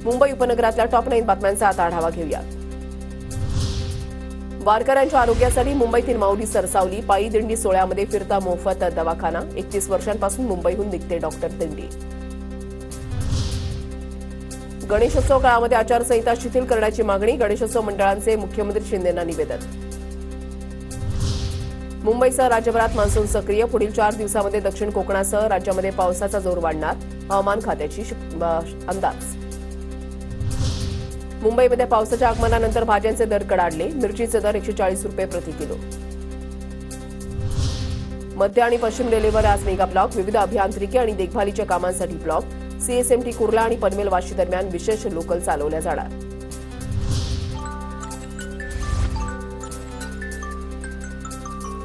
मुंबई उपनगरातल्या टॉप 9 बातम्यांचा आता आढावा घेऊया। वारकऱ्यांच्या आरोग्यासाठी मुंबईतील माऊली सरसावली। पायी दिंडी सोहळ्यामध्ये फिरता मोफत दवाखाना। 31 वर्षांपासून मुंबईहून निघते डॉक्टर दिंडी। गणेशोत्सव काळामध्ये आचारसंहिता शिथिल करण्याची मागणी। गणेशोत्सव मंडळांचे मुख्यमंत्री शिंदेंना निवेदन। मुंबईसह राज्यभरात मान्सून सक्रिय। पुढील 4 दिवसांमध्ये दक्षिण कोकणासह राज्यामध्ये पावसाचा जोर वाढणार। हवामान खात्याची अंदाज। मुंबईमध्ये पावसाच्या आगमनानंतर भाज्यांचे दर कडाडले। मिरचीचे दर 140 रुपये प्रति किलो। मध्य आणि पश्चिम रेल्वेवर आज मेगा ब्लॉक। विविध अभियांत्रिकी आणि देखभालीच्या कामांसाठी ब्लॉक। सीएसएमटी कुर्ला आणि पनवेल वाशी दरम्यान विशेष लोकल चालवल्या जाणार।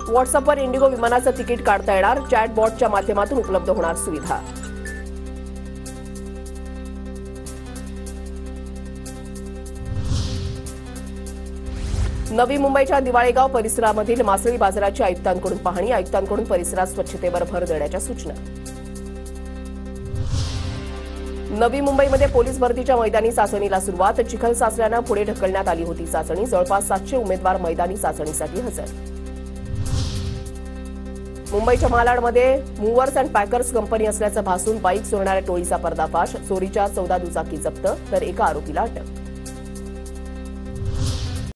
व्हॉट्सअपवर इंडिगो विमानाचं तिकीट काढता येणार। चॅटबॉटच्या माध्यमातून उपलब्ध होणार सुविधा। नवी मुंबईच्या दिवाळेगाव परिसरामधील मासळी बाजाराची आयुक्तांकडून पाहणी। आयुक्तांकडून परिसरात स्वच्छतेवर भर देण्याच्या सूचना। नवी मुंबईमध्ये पोलीस भरतीच्या मैदानी चाचणीला सुरुवात। चिखल चाचण्यांना पुढे ढकलण्यात आली होती चाचणी। जवळपास 700 उमेदवार मैदानी चाचणीसाठी हजर। मुंबईच्या मालाडमध्ये मूव्हर्स अँड पॅकर्स कंपनी असल्याचं भासून बाईक चोरणाऱ्या टोळीचा पर्दाफाश। चोरीच्या 14 दुचाकी जप्त तर एका आरोपीला अटक।